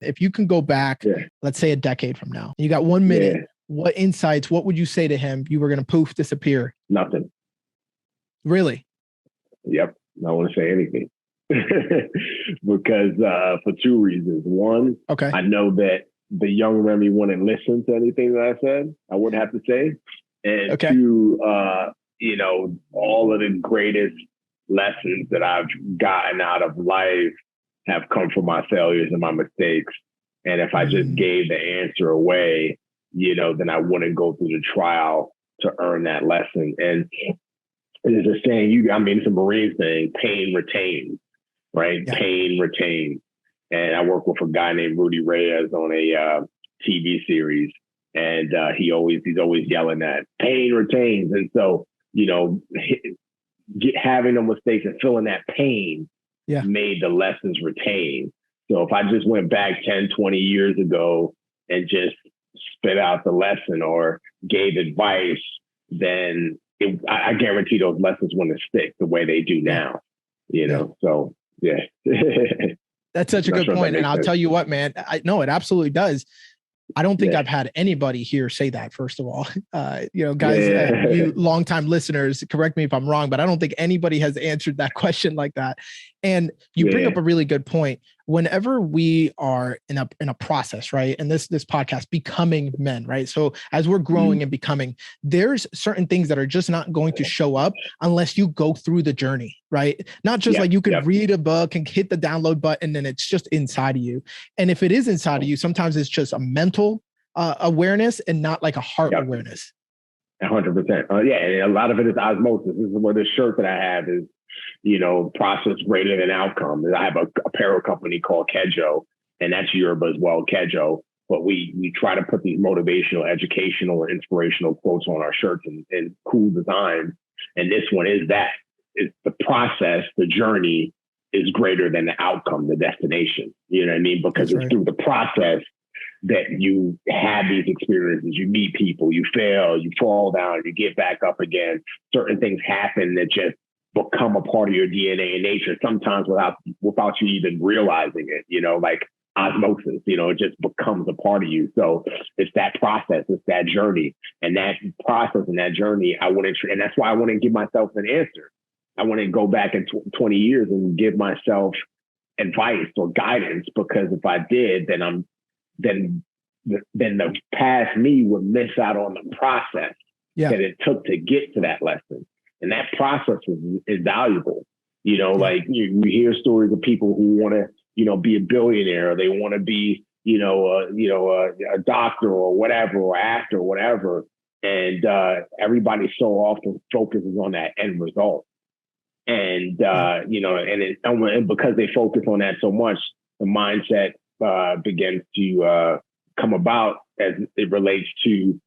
If you can go back, Yeah. let's say a decade from now, you got 1 minute, Yeah. what insights, what would you say to him? You were going to poof, disappear. Nothing. Really? Yep. I don't want to say anything. Because for two reasons. One, Okay. I know that the young Remi wouldn't listen to anything that I said. I wouldn't have to say. And Okay. two, all of the greatest lessons that I've gotten out of life have come from my failures and my mistakes. And if I just gave the answer away, then I wouldn't go through the trial to earn that lesson. And there's a saying, it's a Marine saying, pain retains, right? Yeah. Pain retains. And I work with a guy named Rudy Reyes on a TV series. And he's always yelling that pain retains. And so, having the mistakes and feeling that pain made the lessons retain. So if I just went back 10, 20 years ago and just spit out the lesson or gave advice, then I guarantee those lessons wouldn't stick the way they do now, So, yeah. That's such a good point. And I'll tell you what, man, I know it absolutely does. I don't think I've had anybody here say that, first of all. Guys, you longtime listeners, correct me if I'm wrong, but I don't think anybody has answered that question like that. And you bring up a really good point. Whenever we are in a process, right? And this podcast, becoming men, right? So as we're growing and becoming, there's certain things that are just not going to show up unless you go through the journey, right? Not just like you can read a book and hit the download button and it's just inside of you. And if it is inside of you, sometimes it's just a mental awareness and not like a heart awareness. 100%. And a lot of it is osmosis. This is where the shirt that I have is, process greater than outcome. I have a apparel company called Kejo, and that's Yoruba as well, Kejo. But we try to put these motivational, educational, or inspirational quotes on our shirts and cool designs. And this one is that. It's the process, the journey is greater than the outcome, the destination. You know what I mean? Because it's through the process that you have these experiences, you meet people, you fail, you fall down, you get back up again. Certain things happen that just become a part of your DNA and nature, sometimes without you even realizing it, like osmosis, it just becomes a part of you. So it's that process, it's that journey. And that process and that journey, and that's why I wouldn't give myself an answer. I want to go back in 20 years and give myself advice or guidance, because if I did, then the past me would miss out on the process that it took to get to that lesson. And that process is valuable. Like you hear stories of people who want to, be a billionaire, or they want to be, a doctor or whatever, or actor or whatever. And everybody so often focuses on that end result. And, and because they focus on that so much, the mindset begins to come about as it relates to,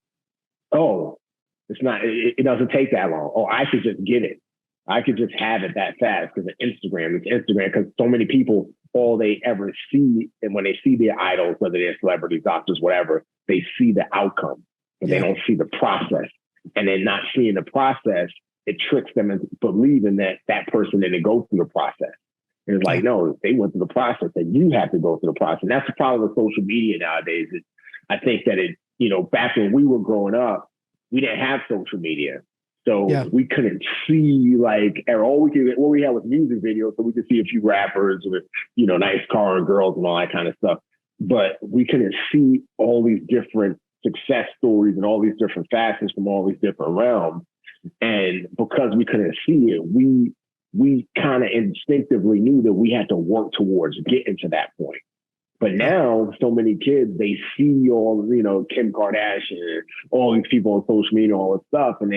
it doesn't take that long. Oh, I could just get it. I could just have it that fast because it's Instagram, because so many people, all they ever see, and when they see their idols, whether they're celebrities, doctors, whatever, they see the outcome, but they don't see the process. And then not seeing the process, it tricks them into believing that person didn't go through the process. And it's like, no, they went through the process, and you have to go through the process. And that's the problem with social media nowadays. I think that back when we were growing up, we didn't have social media. So we couldn't see all we had was music videos, so we could see a few rappers with, nice car and girls and all that kind of stuff. But we couldn't see all these different success stories and all these different facets from all these different realms. And because we couldn't see it, we kind of instinctively knew that we had to work towards getting to that point. But now, so many kids, they see all, Kim Kardashian, all these people on social media, all this stuff, and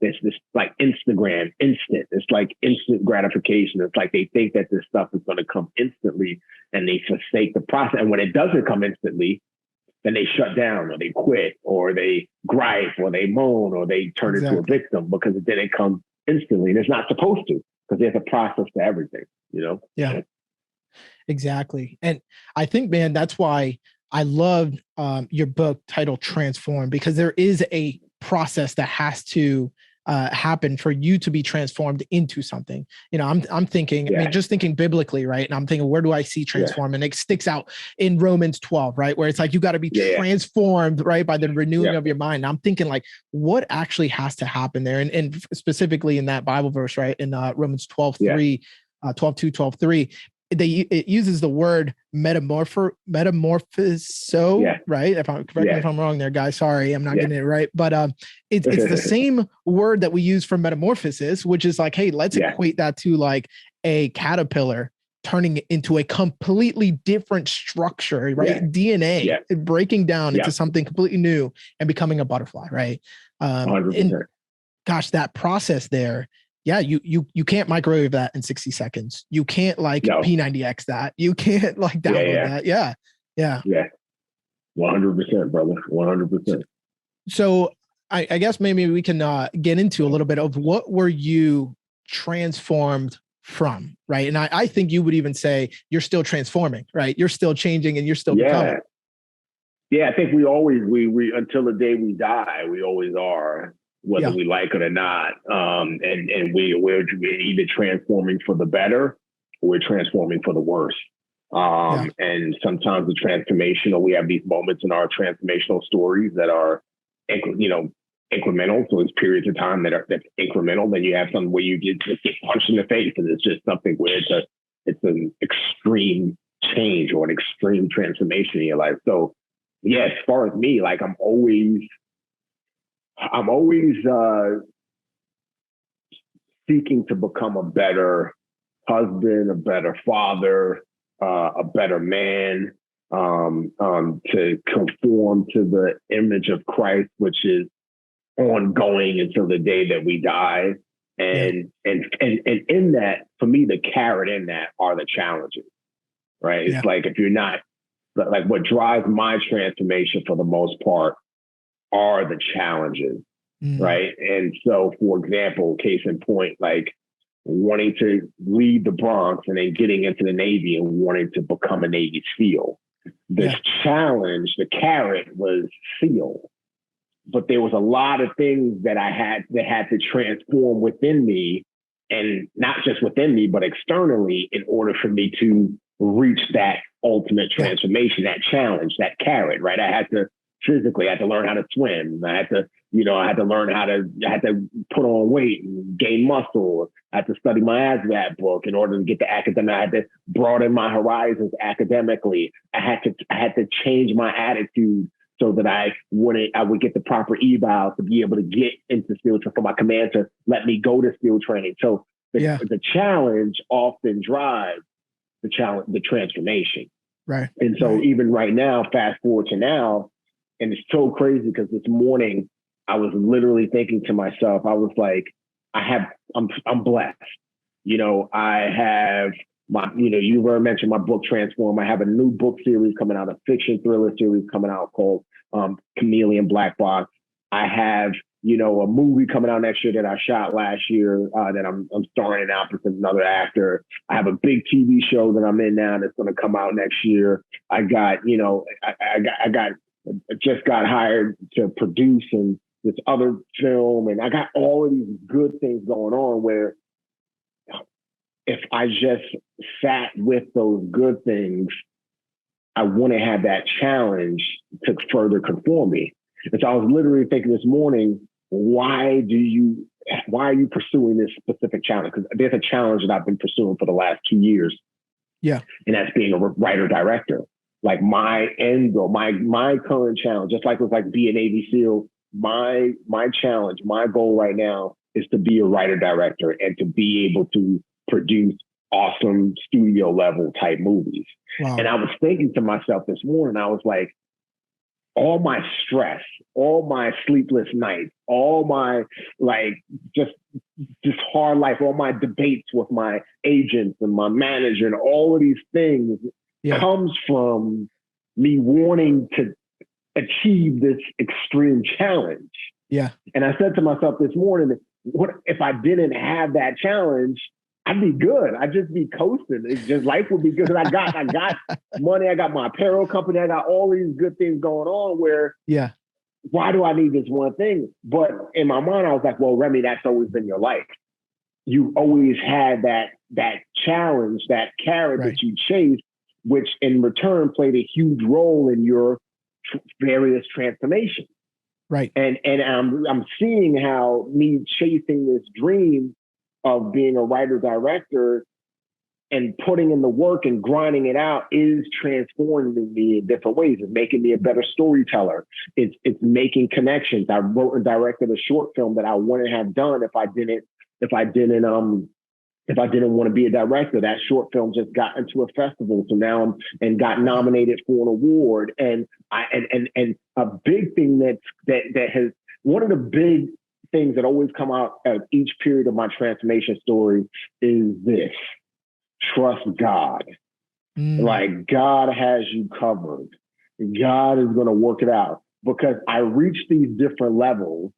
it's this like Instagram instant. It's like instant gratification. It's like they think that this stuff is going to come instantly, and they forsake the process. And when it doesn't come instantly, then they shut down, or they quit, or they gripe, or they moan, or they turn into a victim because it didn't come instantly. And it's not supposed to, because there's a process to everything, Yeah, exactly. And I think, man, that's why I love your book titled Transform, because there is a process that has to happen for you to be transformed into something? You know, I'm thinking, I mean, just thinking biblically, right? And I'm thinking, where do I see transform? And it sticks out in Romans 12, right? Where it's like, you got to be transformed, right? By the renewing of your mind. And I'm thinking like, what actually has to happen there? And specifically in that Bible verse, right? In Romans 12:3, 12:2, 12:3, it uses the word metamorphoso, right? If I'm correct me if I'm wrong there, guys. Sorry, I'm not getting it right. But it's the same word that we use for metamorphosis, which is like, hey, let's equate that to like a caterpillar turning into a completely different structure, right? DNA breaking down into something completely new and becoming a butterfly, right? 100%. And gosh, that process there. Yeah, you can't microwave that in 60 seconds. You can't like P90X that. You can't like download that. Yeah. 100%, brother. 100%. So I guess maybe we can get into a little bit of what were you transformed from, right? And I think you would even say you're still transforming, right? You're still changing and you're still becoming. Yeah, I think we always, we until the day we die, we always are, whether we like it or not. And we're either transforming for the better or we're transforming for the worse. And sometimes the transformational, we have these moments in our transformational stories that are, incremental. So it's periods of time that's incremental. Then you have some where you just get punched in the face and it's just something where it's an extreme change or an extreme transformation in your life. So as far as me, like I'm always seeking to become a better husband, a better father, a better man, to conform to the image of Christ, which is ongoing until the day that we die. And in that, for me, the carrot in that are the challenges, right? It's like, if you're not, like what drives my transformation for the most part are the challenges, right? And so, for example, case in point, like wanting to leave the Bronx and then getting into the Navy and wanting to become a Navy SEAL. The challenge, the carrot was SEAL, but there was a lot of things that I had to transform within me, and not just within me, but externally, in order for me to reach that ultimate transformation, that challenge, that carrot, right? I had to learn how to swim. I had to put on weight and gain muscle. I had to study my ASVAB book in order to get the academic. I had to broaden my horizons academically. I had to change my attitude so that I would get the proper eval to be able to get into SEAL training, for my command to let me go to SEAL training. So the challenge often drives the transformation. Right. And so even right now, fast forward to now, and it's so crazy because this morning I was literally thinking to myself, I was like, I'm blessed. I have my, you already mentioned my book Transform. I have a new book series coming out, a fiction thriller series coming out called Chameleon Black Box. I have, a movie coming out next year that I shot last year that I'm starring out with another actor. I have a big TV show that I'm in now that's going to come out next year. I got, I just got hired to produce and this other film, and I got all of these good things going on where if I just sat with those good things, I wouldn't have that challenge to further conform me. And so I was literally thinking this morning, why are you pursuing this specific challenge? Because there's a challenge that I've been pursuing for the last 2 years. Yeah. And that's being a writer-director. Like my end goal, my current challenge, just like with like be a Navy SEAL, my challenge, my goal right now is to be a writer-director and to be able to produce awesome studio level type movies. Wow. And I was thinking to myself this morning, I was like, all my stress, all my sleepless nights, all my just hard life, all my debates with my agents and my manager and all of these things comes from me wanting to achieve this extreme challenge. Yeah. And I said to myself this morning, what if I didn't have that challenge? I'd be good. I'd just be coasting. It's just life would be good. I got money. I got my apparel company. I got all these good things going on where why do I need this one thing? But in my mind, I was like, well, Remi, that's always been your life. You always had that challenge, that carrot that you chased, which in return played a huge role in your various transformations. Right. And I'm seeing how me chasing this dream of being a writer director and putting in the work and grinding it out is transforming me in different ways. It's making me a better storyteller. It's making connections. I wrote and directed a short film that I wouldn't have done if I didn't want to be a director. That short film just got into a festival, so now and got nominated for an award. And a big thing that has, one of the big things that always come out at each period of my transformation story is this: trust God. Like, God has you covered. God is going to work it out. Because I reach these different levels,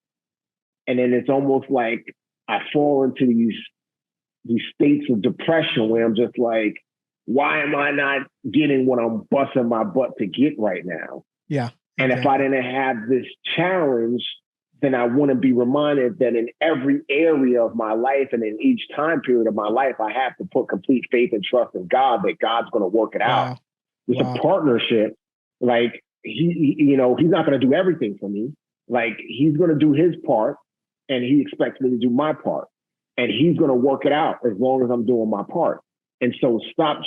and then it's almost like I fall into these states of depression where I'm just like, why am I not getting what I'm busting my butt to get right now? Yeah. And if I didn't have this challenge, then I want to be reminded that in every area of my life and in each time period of my life, I have to put complete faith and trust in God, that God's going to work it out. It's a partnership. Like, he's not going to do everything for me. Like, he's going to do his part, and he expects me to do my part. And he's going to work it out as long as I'm doing my part. And so stop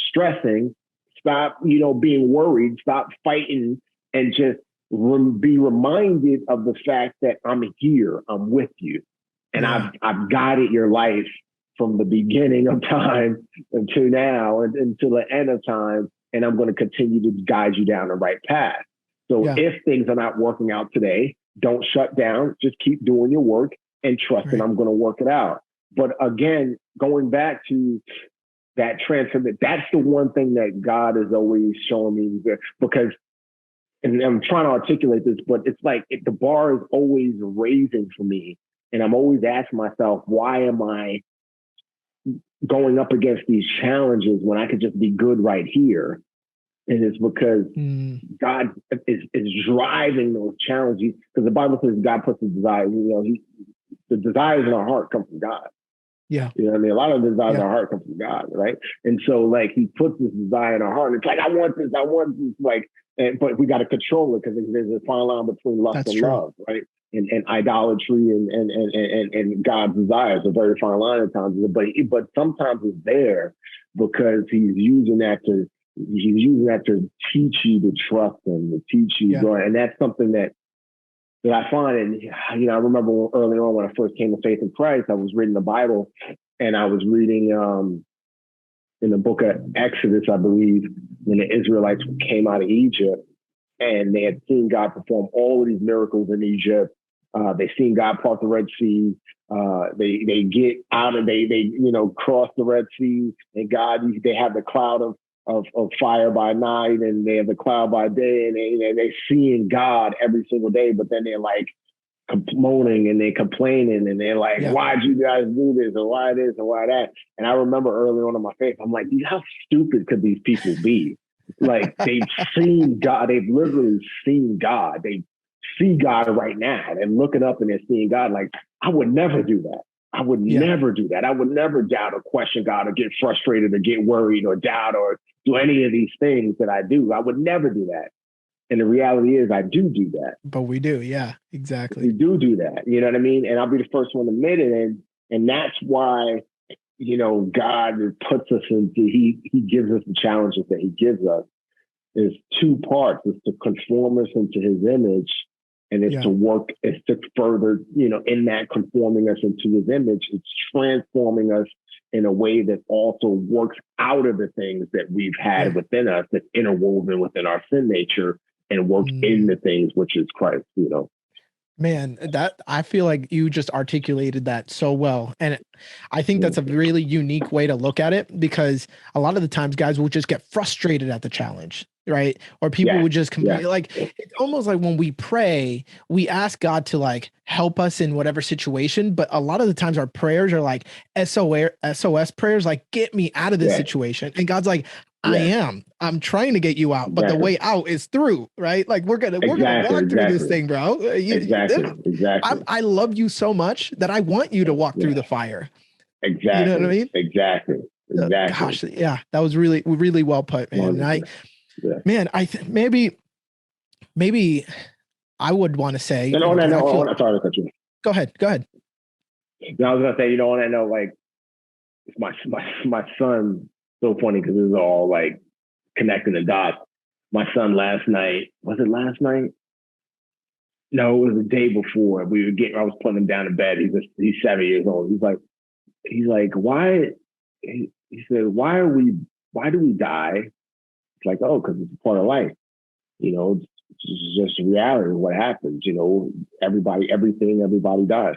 stressing, stop, being worried, stop fighting, and just be reminded of the fact that I'm here, I'm with you. And I've guided your life from the beginning of time until now and until the end of time. And I'm going to continue to guide you down the right path. So if things are not working out today, don't shut down, just keep doing your work and trust that I'm going to work it out. But again, going back to that transformation, that's the one thing that God is always showing me, because, and I'm trying to articulate this, but it's like the bar is always raising for me. And I'm always asking myself, why am I going up against these challenges when I could just be good right here? And it's because God is driving those challenges, because the Bible says God puts the desire, the desires in our heart come from God. Yeah. You know what I mean? A lot of the desires in our heart come from God, right? And so, like, he puts this desire in our heart, and it's like, I want this, like, but we got to control it, because there's a fine line between lust and love, right? And idolatry and God's desires, a very fine line at times. But sometimes it's there because he's using that to teach you to trust him, to teach you, and that's something that I find. And, I remember early on when I first came to faith in Christ, I was reading the Bible, and I was reading in the book of Exodus, I believe, when the Israelites came out of Egypt, and they had seen God perform all of these miracles in Egypt. They seen God part the Red Sea. They get out and they cross the Red Sea, and they have the cloud of fire by night, and they have the cloud by day, and they seeing God every single day. But then they're like moaning and they're complaining, and they're like, why'd you guys do this, or why this, or why that? And I remember early on in my faith, I'm like, how stupid could these people be? Like, they've seen God. They've literally seen God. They see God right now. They're looking up and they're seeing God. Like, I would never do that. I would never do that. I would never doubt or question God or get frustrated or get worried or doubt or do any of these things that I do. I would never do that. And the reality is I do that. But we do. Yeah, exactly. We do that. You know what I mean? And I'll be the first one to admit it. And that's why, God puts us into, he gives us the challenges that he gives us. There's two parts. It's to conform us into his image, and it's to work, it's to further, in that conforming us into his image, it's transforming us in a way that also works out of the things that we've had within us, that's interwoven within our sin nature, and work in the things which is Christ, Man, that I feel like you just articulated that so well. And I think that's a really unique way to look at it, because a lot of the times guys will just get frustrated at the challenge, right? Or people would just like, it's almost like when we pray, we ask God to like help us in whatever situation. But a lot of the times our prayers are like SOS prayers, like, get me out of this situation. And God's like, I'm trying to get you out, but the way out is through, right? Like we're gonna walk through this thing, bro. I love you so much that I want you to walk through the fire. Exactly. You know what I mean? Exactly. Gosh, yeah, that was really, really well put, man. Man, maybe I would want to say. And on that note, sorry to cut you. Go ahead. No, I was gonna say, on that note, like my son, so funny because this is all like connecting the dots. My son last night, was it last night? No, it was the day before. I was putting him down to bed. He's 7 years old. He's like, why? He said, why do we die? It's like, oh, because it's a part of life. It's just a reality of what happens. Everybody dies.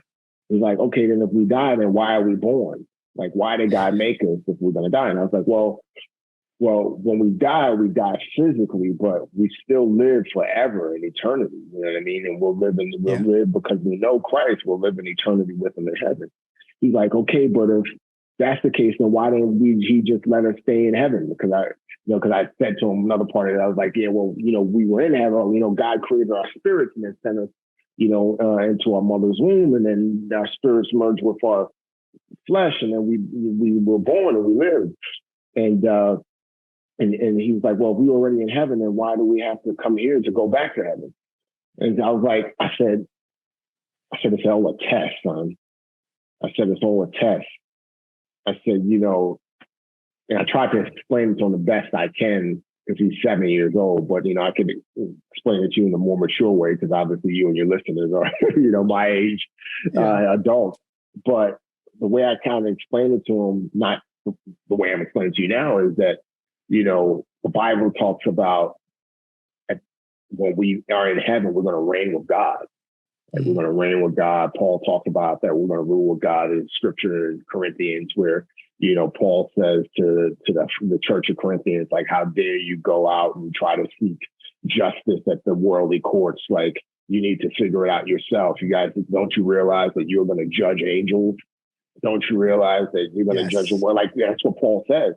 He's like, okay, then if we die, then why are we born? Like, why did God make us if we're gonna die? And I was like, well, when we die physically, but we still live forever in eternity. You know what I mean? And we'll live because we know Christ. We'll live in eternity with him in heaven. He's like, okay, but if that's the case, then why didn't he just let us stay in heaven? Because I said to him another part of it, I was like, yeah, well, we were in heaven. God created our spirits and then sent us, into our mother's womb, and then our spirits merged with our flesh, and then we were born and we lived. And he was like, well, if we were already in heaven, then why do we have to come here to go back to heaven? And I was like, I said, it's all a test, son. I said, it's all a test. I said, and I tried to explain it to him the best I can because he's 7 years old, but, I could explain it to you in a more mature way because obviously you and your listeners are, my age, adults. But the way I kind of explained it to him, not the way I'm explaining it to you now, is that, the Bible talks about when we are in heaven, we're going to reign with God. Like we're going to reign with God. Paul talked about that we're going to rule with God in Scripture in Corinthians, where Paul says to the church of Corinthians, like, how dare you go out and try to seek justice at the worldly courts? Like, you need to figure it out yourself. You guys, don't you realize that you're going to judge angels? Don't you realize that you're going to judge the world? Like, that's what Paul says.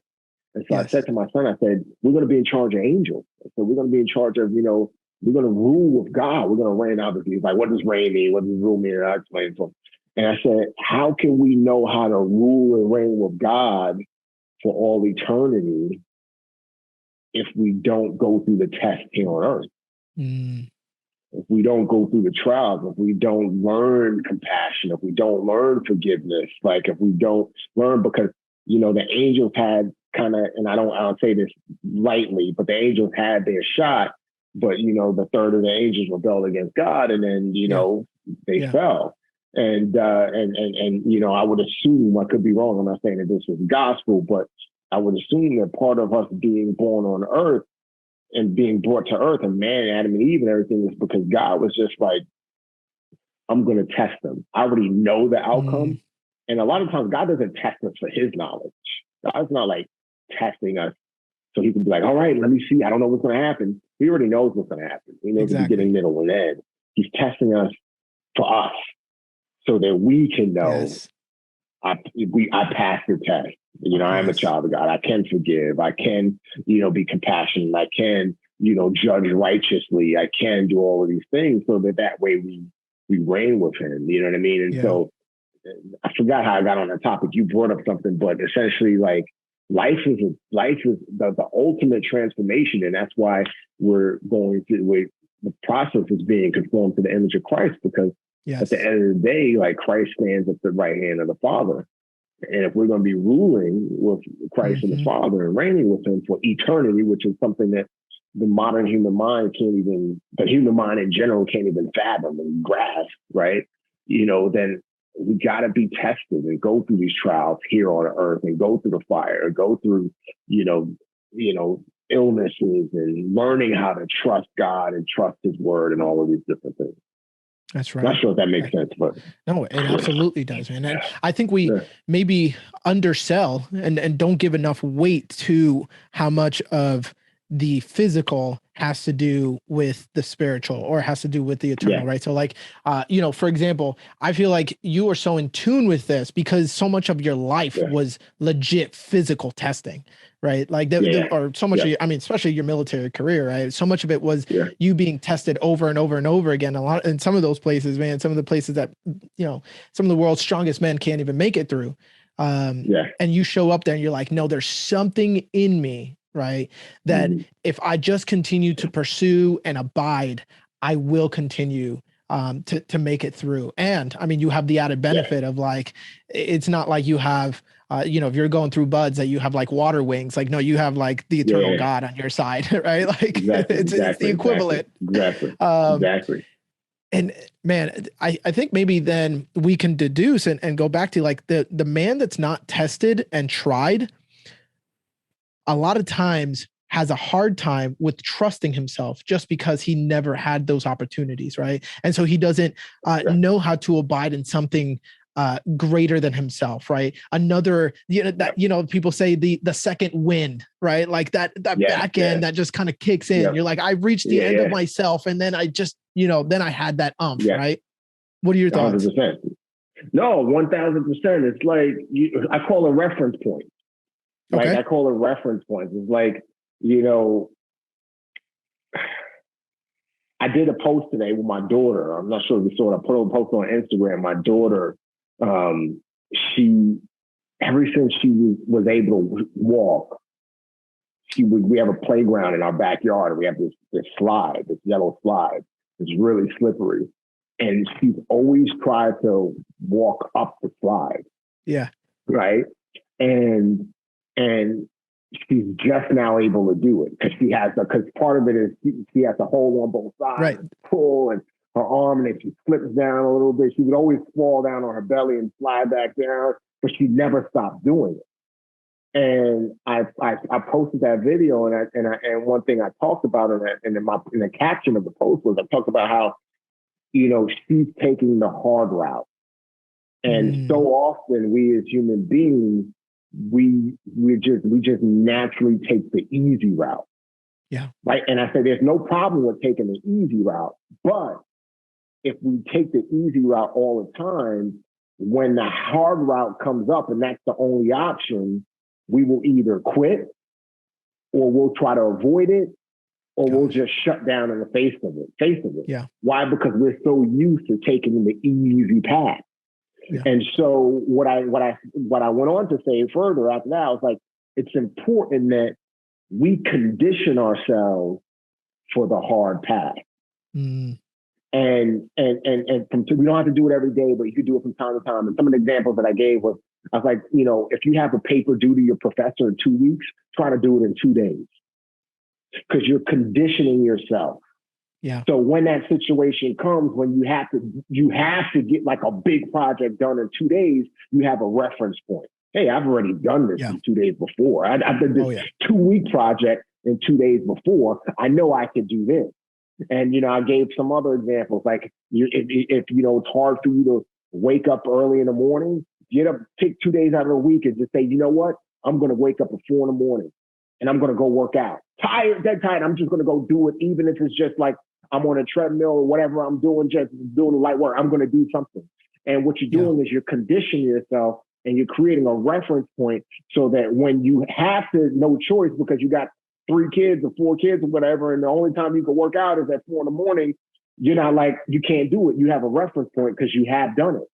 And so I said to my son, I said, we're going to be in charge of angels. So we're going to be in charge of, we're going to rule with God. We're going to reign out. He's like, what does reign mean? What does rule mean? And I explained to him. And I said, how can we know how to rule and reign with God for all eternity if we don't go through the test here on earth? If we don't go through the trials, if we don't learn compassion, if we don't learn forgiveness, like if we don't learn, because, the angels had kind of, and I don't say this lightly, but the angels had their shot, but, the third of the angels rebelled against God, and then, they fell. And I would assume, I could be wrong, I'm not saying that this was gospel, but I would assume that part of us being born on earth and being brought to earth, and man, Adam and Eve and everything, is because God was just like, I'm going to test them. I already know the outcome. And a lot of times God doesn't test us for his knowledge. God's not like testing us so he can be like, all right, let me see. I don't know what's going to happen. He already knows what's going to happen. He knows the beginning, middle, and end. He's testing us for us so that we can know I passed the test. I am a child of God. I can forgive. I can, be compassionate. I can, judge righteously. I can do all of these things so that way we reign with him. You know what I mean? And so I forgot how I got on that topic. You brought up something, but essentially, like, life is the ultimate transformation, and that's why we're going through the process is being conformed to the image of Christ, because at the end of the day, like, Christ stands at the right hand of the Father. And if we're going to be ruling with Christ and the Father and reigning with him for eternity, which is something that the modern human mind the human mind in general can't even fathom and grasp, right? Then we got to be tested and go through these trials here on earth and go through the fire, go through, illnesses and learning how to trust God and trust his word and all of these different things. That's right. Not sure if that makes sense, but no, it absolutely does, man. And I think we maybe undersell and don't give enough weight to how much of the physical has to do with the spiritual or has to do with the eternal, right? So like, for example, I feel like you are so in tune with this because so much of your life was legit physical testing, right? Like or so much, I mean, especially your military career, right? So much of it was you being tested over and over and over again. In some of those places, man, some of the places that, some of the world's strongest men can't even make it through. And you show up there and you're like, no, there's something in me, right? That if I just continue to pursue and abide, I will continue to make it through. And I mean, you have the added benefit of like, it's not like you have, if you're going through buds that you have like water wings, like, no, you have like the eternal God on your side, right? Like it's the equivalent. Exactly. And man, I think maybe then we can deduce and go back to like the man that's not tested and tried a lot of times has a hard time with trusting himself just because he never had those opportunities, right? And so he doesn't know how to abide in something greater than himself, right? Another, people say the second wind, right? Like that back end that just kind of kicks in. You're like, I've reached the end of myself, and then I just, then I had that right? What are your thoughts? 100%. No, 1000%. It's like I call it reference point. Like I call it reference points. It's like, I did a post today with my daughter. I'm not sure if you saw it. I put a post on Instagram. My daughter, she, ever since she was able to walk, we have a playground in our backyard. We have this slide, this yellow slide. It's really slippery. And she's always tried to walk up the slide. Yeah. Right. And she's just now able to do it because part of it is she has to hold on both sides, and pull, and her arm, and if she slips down a little bit, she would always fall down on her belly and slide back down, but she never stopped doing it. And I posted that video, and one thing I talked about in the caption of the post was I talked about how she's taking the hard route, and so often we as human beings, we just naturally take the easy route. Yeah. Right. And I say there's no problem with taking the easy route, but if we take the easy route all the time, when the hard route comes up and that's the only option, we will either quit or we'll try to avoid it, or we'll just shut down in the face of it. Yeah. Why? Because we're so used to taking the easy path. Yeah. And so what I went on to say further after that, I was like, it's important that we condition ourselves for the hard path. And we don't have to do it every day, but you could do it from time to time. And some of the examples that I gave was, I was like, if you have a paper due to your professor in 2 weeks, try to do it in 2 days, because you're conditioning yourself. Yeah. So when that situation comes, when you have to get like a big project done in 2 days, you have a reference point. Hey, I've already done this in 2 days before. I did this 2-week project in 2 days before. I know I could do this. And, I gave some other examples, like if it's hard for you to wake up early in the morning, get up, take 2 days out of the week and just say, you know what? I'm going to wake up at 4 in the morning and I'm going to go work out. Dead tired. I'm just going to go do it. Even if it's just like I'm on a treadmill or whatever I'm doing, just doing light work, I'm going to do something. And what you're doing is you're conditioning yourself and you're creating a reference point so that when you have no choice because you got 3 kids or 4 kids or whatever, and the only time you can work out is at 4 in the morning, you're not like, you can't do it. You have a reference point because you have done it.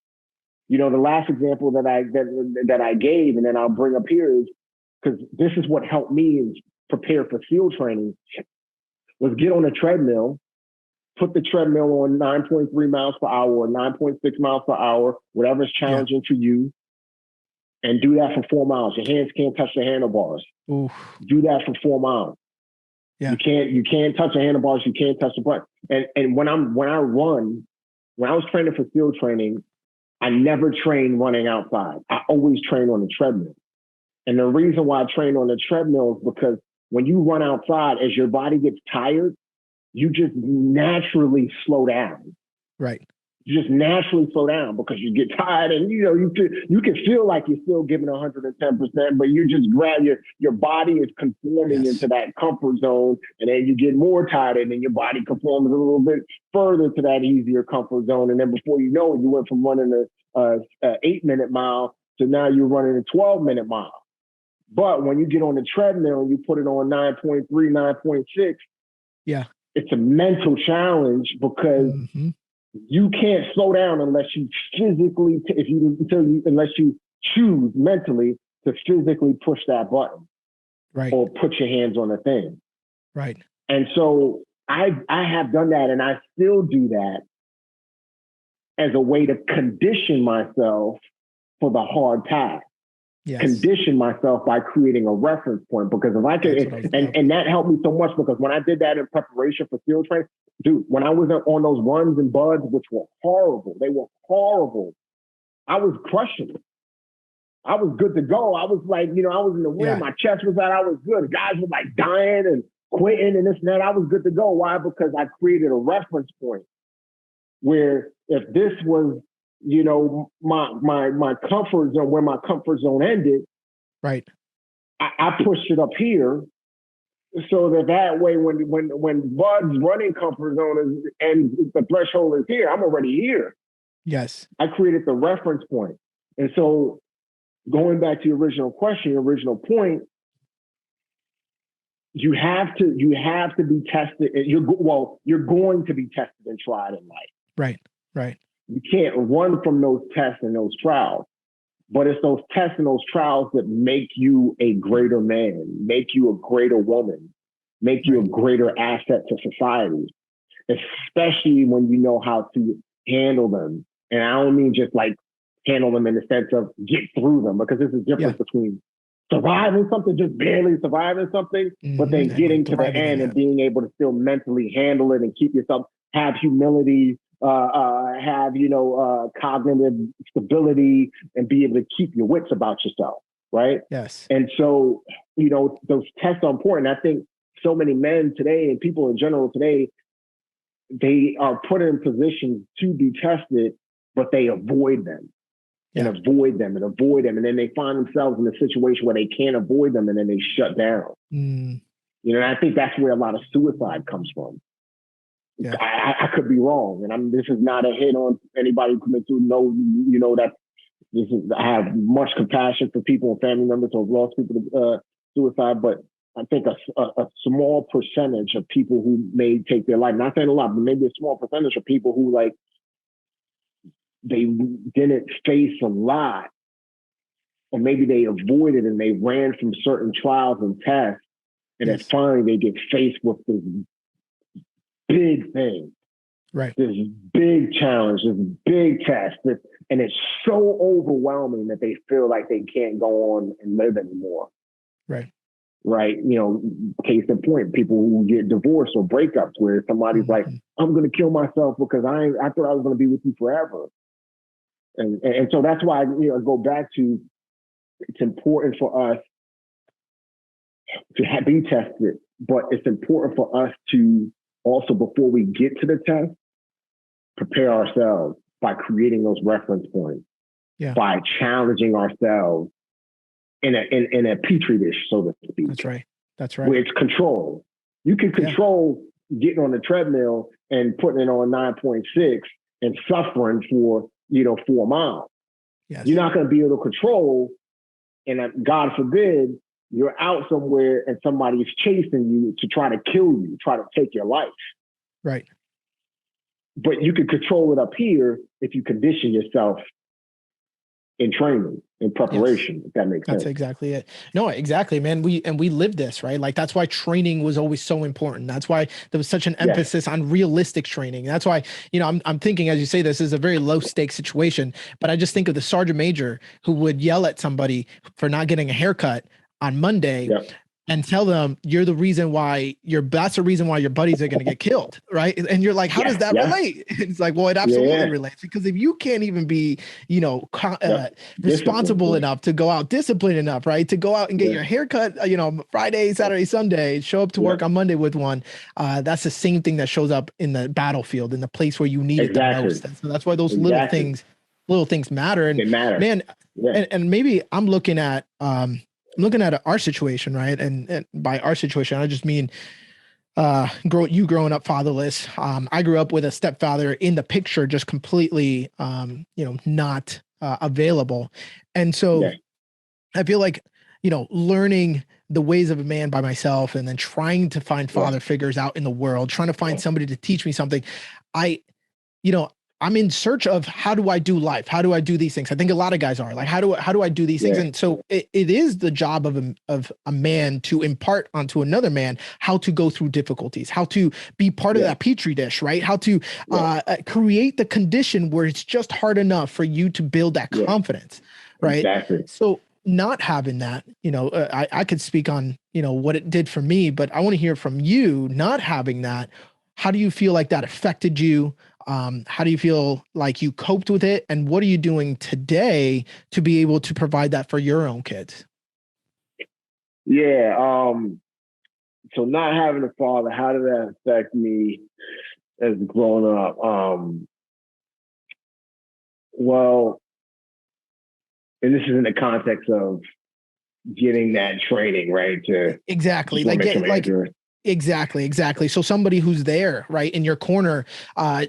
The last example that I gave, and then I'll bring up here, is because this is what helped me is prepare for SEAL training, was get on a treadmill, put the treadmill on 9.3 miles per hour or 9.6 miles per hour, whatever is challenging to you, and do that for 4 miles. Your hands can't touch the handlebars. Oof. Do that for 4 miles. Yeah. You can't touch the handlebars. You can't touch the butt. And when I was training for SEAL training, I never trained running outside. I always trained on the treadmill. And the reason why I trained on the treadmill is because when you run outside, as your body gets tired, you just naturally slow down. Right. you just naturally slow down because you get tired, and you can feel like you're still giving 110%, but you just grab your body is conforming into that comfort zone, and then you get more tired, and then your body conforms a little bit further to that easier comfort zone, and then before you know it, you went from running a 8-minute mile to now you're running a 12-minute mile. But when you get on the treadmill and you put it on 9.3, 9.6, yeah, it's a mental challenge because you can't slow down unless you physically, unless you choose mentally to physically push that button, right, or put your hands on the thing, right. And so I have done that, and I still do that as a way to condition myself for the hard task. Yes. Condition myself by creating a reference point, because if I could, and that helped me so much, because when I did that in preparation for field training, dude, when I was on those runs and buds, which were horrible, they were horrible. I was crushing it. I was good to go. I was like, I was in the wind. My chest was out. I was good. Guys were like dying and quitting and this and that. I was good to go. Why? Because I created a reference point where if this was, my comfort zone, where my comfort zone ended, right, I pushed it up here, so that way when Bud's running comfort zone and the threshold is here, I'm already here. Yes, I created the reference point. And so going back to your original question, your original point, you have to be tested. You're going to be tested and tried in life. Right. You can't run from those tests and those trials, but it's those tests and those trials that make you a greater man, make you a greater woman, make you a greater asset to society, especially when you know how to handle them. And I don't mean just like handle them in the sense of get through them, because there's a difference between surviving something, just barely surviving something, but then getting to the end and being able to still mentally handle it and keep yourself, have humility, have cognitive stability, and be able to keep your wits about yourself, right? Yes. And so those tests are important. I think so many men today and people in general today, they are put in positions to be tested, but they avoid them and avoid them and avoid them, and then they find themselves in a situation where they can't avoid them, and then they shut down. And I think that's where a lot of suicide comes from. Yeah. I could be wrong, and this is not a hit on anybody who commits to that. I have much compassion for people and family members who have lost people to suicide, but I think a small percentage of people who may take their life, not saying a lot, but maybe a small percentage of people who they didn't face a lot, or maybe they avoided and they ran from certain trials and tests, and then finally they get faced with this big thing, this big challenge, this big test, and it's so overwhelming that they feel like they can't go on and live anymore. Right. Case in point, people who get divorced or breakups where somebody's like, I'm going to kill myself because I thought I was going to be with you forever. And so that's why I go back to, it's important for us to be tested, but it's important for us to also, before we get to the test, prepare ourselves by creating those reference points, by challenging ourselves in a petri dish, so to speak. That's right. Where it's control. You can control getting on the treadmill and putting it on 9.6 and suffering for 4 miles. Yes. You're not going to be able to control, and God forbid, you're out somewhere and somebody's chasing you to try to kill you, try to take your life. Right. But you can control it up here if you condition yourself in training, in preparation, if that makes sense. That's exactly it. No, exactly, man. We live this, right? Like, that's why training was always so important. That's why there was such an emphasis on realistic training. That's why, I'm thinking, as you say, this is a very low stakes situation, but I just think of the sergeant major who would yell at somebody for not getting a haircut on Monday. and tell them you're the reason why that's the reason why your buddies are going to get killed, right? And you're like, how does that relate? It's like, well, it absolutely relates, because if you can't even be, responsible enough to go out, disciplined enough, right, to go out and get your haircut, Friday, Saturday, Sunday, show up to work on Monday with one, that's the same thing that shows up in the battlefield, in the place where you need it the most. And so that's why those little things matter. And they matter, man, and maybe I'm looking at our situation, right? And by our situation, I just mean growing up fatherless. I grew up with a stepfather in the picture, just completely not available. And so I feel like, learning the ways of a man by myself, and then trying to find father figures out in the world, trying to find somebody to teach me something. I'm in search of, how do I do life? How do I do these things? I think a lot of guys are like, how do I do these things? And so it is the job of a man to impart onto another man how to go through difficulties, how to be part of that petri dish, right? How to create the condition where it's just hard enough for you to build that confidence, right? Exactly. So not having that, I could speak on, what it did for me, but I want to hear from you. Not having that, how do you feel like that affected you? How do you feel like you coped with it? And what are you doing today to be able to provide that for your own kids? Yeah. So not having a father, how did that affect me as growing up? Well, and this is in the context of getting that training, right? Exactly. Exactly. So somebody who's there, right, in your corner,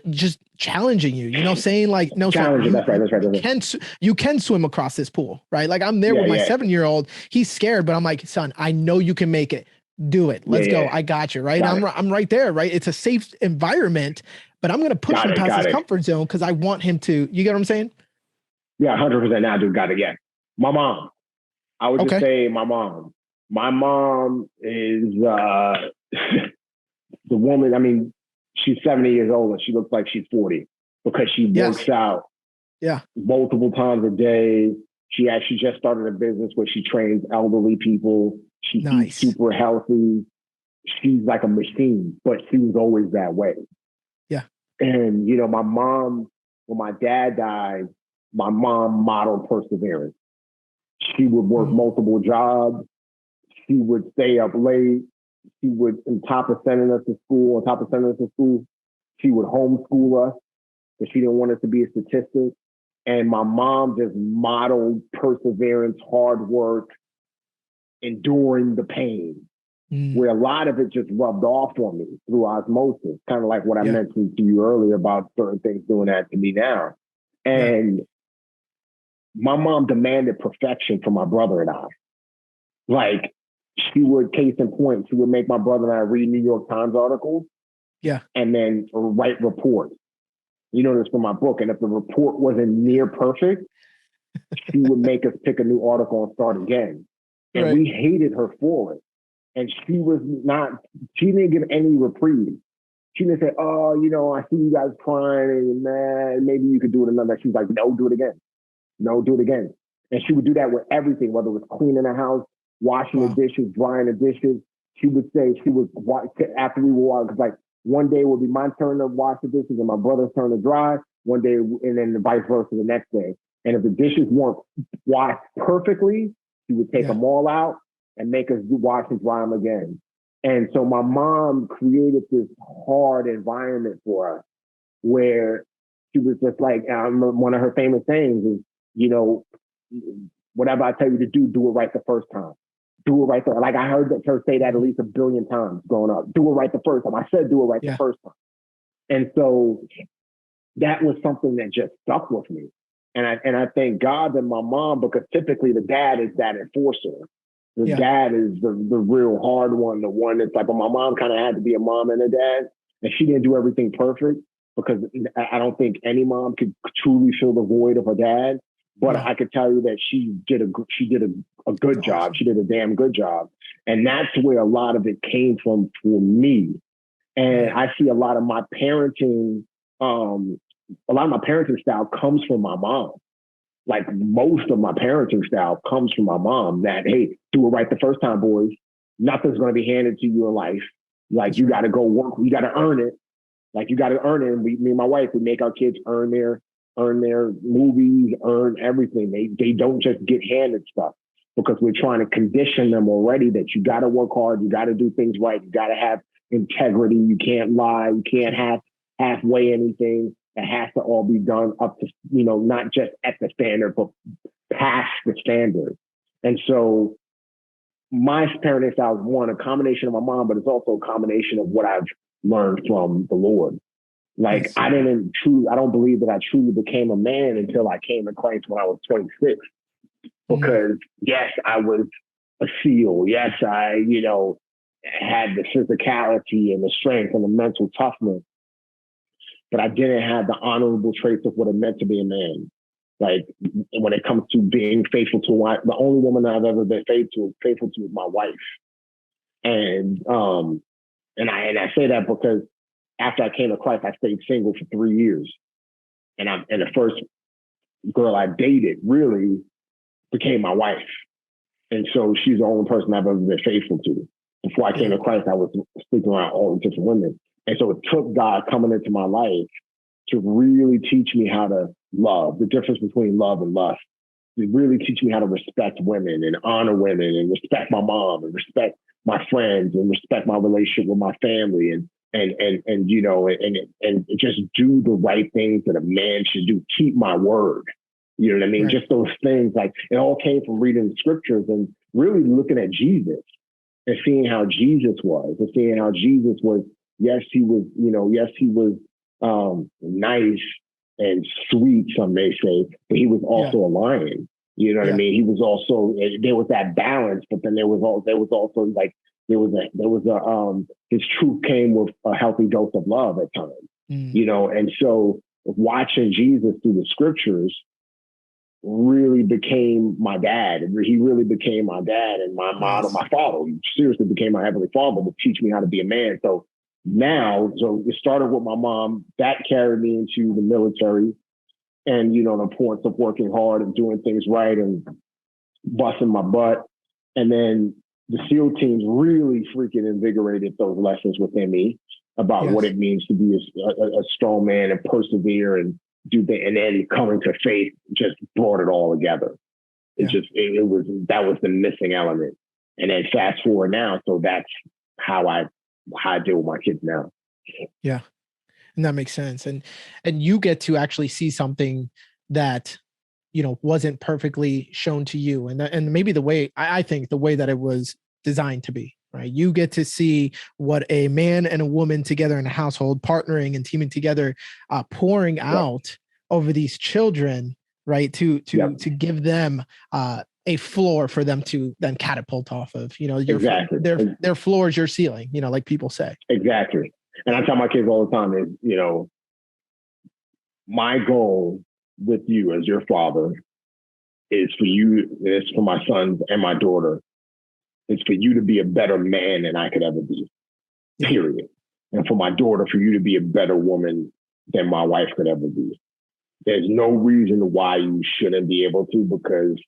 just challenging you, saying like, no, challenging. That's right. You can swim across this pool, right? Like, I'm there with my 7-year-old. He's scared, but I'm like, son, I know you can make it. Do it. Let's go. I got you, right? I'm right there, right? It's a safe environment, but I'm going to push him past his comfort zone because I want him to. You get what I'm saying? Yeah, 100%. Now, dude, got it. Yeah, my mom. I would just say my mom. My mom is the woman. I mean, she's 70 years old and she looks like she's 40 because she works out multiple times a day. She actually just started a business where she trains elderly people. She eats super healthy. She's like a machine, but she was always that way. Yeah. And, my mom, when my dad died, my mom modeled perseverance. She would work multiple jobs. She would stay up late. She would, on top of sending us to school, she would homeschool us because she didn't want us to be a statistic. And my mom just modeled perseverance, hard work, enduring the pain, where a lot of it just rubbed off on me through osmosis, kind of like what I mentioned to you earlier about certain things doing that to me now. And my mom demanded perfection from my brother and I. Like, she would, case in point, she would make my brother and I read New York Times articles. Yeah. And then write reports. You know this from my book. And if the report wasn't near perfect, she would make us pick a new article and start again. And we hated her for it. And she didn't give any reprieve. She didn't say, oh, I see you guys crying and man, maybe you could do it another. She was like, no, do it again. No, do it again. And she would do that with everything, whether it was cleaning the house, washing the dishes, drying the dishes. She would watch after we were because like one day would be my turn to wash the dishes and my brother's turn to dry. One day, and then vice versa the next day. And if the dishes weren't washed perfectly, she would take them all out and make us wash and dry them again. And so my mom created this hard environment for us where she was just like, one of her famous sayings is, whatever I tell you to do it right the first time. Do it right. Like I heard her say that at least 1 billion times growing up. Do it right the first time. I said do it right the first time. And so that was something that just stuck with me. And I thank God that my mom, because typically the dad is that enforcer. The dad is the real hard one, the one that's like, but my mom kind of had to be a mom and a dad. And she didn't do everything perfect because I don't think any mom could truly fill the void of a dad. But I could tell you that she did a good job. She did a damn good job. And that's where a lot of it came from for me. And I see a lot of my parenting style comes from my mom. Like most of my parenting style comes from my mom that, hey, do it right the first time, boys. Nothing's going to be handed to you in life. Like, you got to go work. You got to earn it. Like, you got to earn it. And me and my wife, we make our kids earn their movies, earn everything. They don't just get handed stuff, because we're trying to condition them already that you got to work hard. You got to do things right. You got to have integrity. You can't lie. You can't halfway anything. It has to all be done up to, not just at the standard, but past the standard. And so my parenting style is, one, a combination of my mom, but it's also a combination of what I've learned from the Lord. Like, I don't believe that I truly became a man until I came to Christ when I was 26. Because yes, I was a SEAL. Yes, I, had the physicality and the strength and the mental toughness, but I didn't have the honorable traits of what it meant to be a man. Like, when it comes to being faithful to the only woman I've ever been faithful to is my wife. And I say that because after I came to Christ, I stayed single for 3 years. And the first girl I dated really became my wife. And so she's the only person I've ever been faithful to. Before I came to Christ, I was sleeping around all the different women. And so it took God coming into my life to really teach me how to love, the difference between love and lust. To really teach me how to respect women and honor women and respect my mom and respect my friends and respect my relationship with my family and just do the right things that a man should do. Keep my word. You know what I mean? Right. Just those things, like, it all came from reading the scriptures and really looking at Jesus and seeing how Jesus was, yes, he was nice and sweet, some may say, but he was also a lion. You know what I mean? He was also, there was that balance, but then there was also his truth came with a healthy dose of love at times, and so watching Jesus through the scriptures really became my dad. He really became my dad and my model, my father. He seriously became my heavenly father to teach me how to be a man. So it started with my mom. That carried me into the military and, the importance of working hard and doing things right and busting my butt. And then the SEAL teams really freaking invigorated those lessons within me about what it means to be a strong man and persevere and do that. And then coming to faith just brought it all together. That was the missing element. And then fast forward now. So that's how I deal with my kids now. Yeah. And that makes sense. And you get to actually see something that, wasn't perfectly shown to you. And maybe I think the way that it was designed to be, right? You get to see what a man and a woman together in a household, partnering and teaming together, pouring out over these children, right? To give them a floor for them to then catapult off of, their floor is your ceiling, like people say. Exactly. And I tell my kids all the time is, my goal with you as your father is for my sons and my daughter, is for you to be a better man than I could ever be, period. And for my daughter, for you to be a better woman than my wife could ever be. There's no reason why you shouldn't be able to, because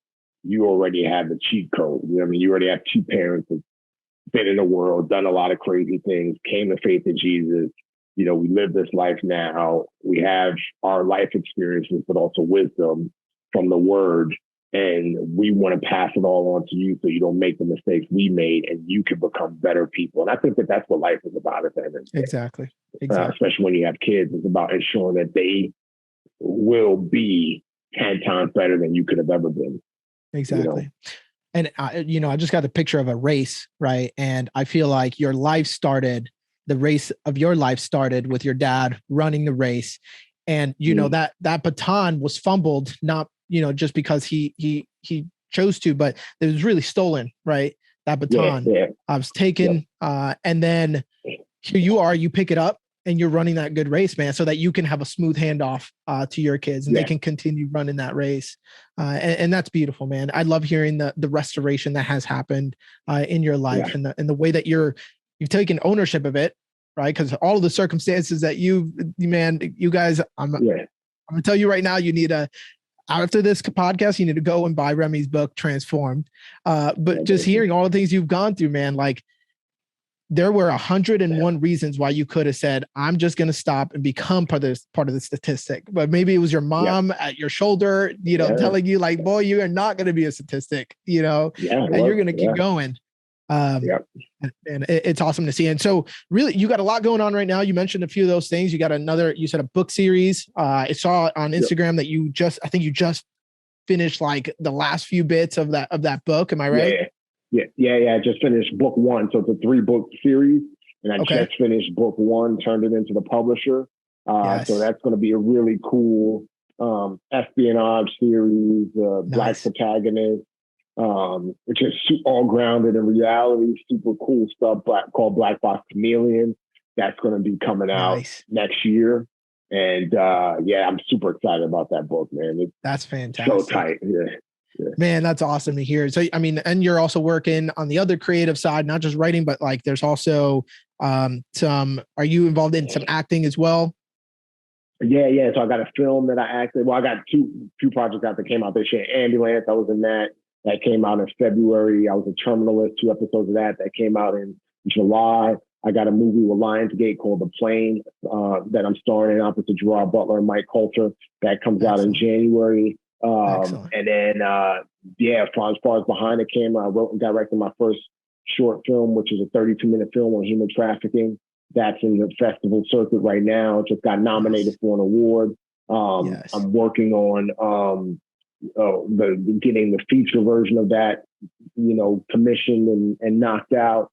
you already have the cheat code. You know what I mean? You already have two parents that been in the world, done a lot of crazy things, came to faith in Jesus. We live this life now. We have our life experiences, but also wisdom from the word. And we want to pass it all on to you so you don't make the mistakes we made and you can become better people. And I think that that's what life is about at the end of the day. Exactly. Especially when you have kids, it's about ensuring that they will be 10 times better than you could have ever been. Exactly. And, I just got a picture of a race, right? And I feel like the race of your life started with your dad running the race. And, that baton was fumbled, not, just because he chose to, but it was really stolen, right? That baton I was taken. And then here you are, you pick it up and you're running that good race, man, so that you can have a smooth handoff to your kids and they can continue running that race. And that's beautiful, man. I love hearing the restoration that has happened in your life and the way that you've taken ownership of it, right? Because all of the circumstances that you guys, I'm going to tell you right now, you need after this podcast, you need to go and buy Remi's book, Transformed. But just hearing all the things you've gone through, man, like there were 101 reasons why you could have said, I'm just going to stop and become part of the statistic. But maybe it was your mom at your shoulder, telling you like, boy, you are not going to be a statistic, and you're going to keep going. And it's awesome to see. And so really, you got a lot going on right now. You mentioned a few of those things. You got you said a book series. I saw on Instagram that I think you just finished like the last few bits of that book. Am I right? Yeah. I just finished book 1. So it's a 3-book series. And I just finished book 1, turned it into the publisher. So that's going to be a really cool espionage series, Black protagonist. Which is all grounded in reality, super cool stuff called Black Box Chameleon. That's going to be coming out next year. And I'm super excited about that book, man. That's fantastic. So tight. Yeah. Man, that's awesome to hear. So, I mean, and you're also working on the other creative side, not just writing, but like there's also are you involved in some acting as well? Yeah. So I got a film that I acted. Well, I got two projects out that came out this year. Ambulance, I was in that. That came out in February. I was a terminalist, 2 episodes of that came out in July. I got a movie with Lionsgate called The Plane that I'm starring in opposite Gerard Butler and Mike Coulter. That comes out in January. And then, as far as behind the camera, I wrote and directed my first short film, which is a 32-minute film on human trafficking. That's in the festival circuit right now. It just got nominated for an award. I'm working on getting the feature version of that, commissioned and knocked out.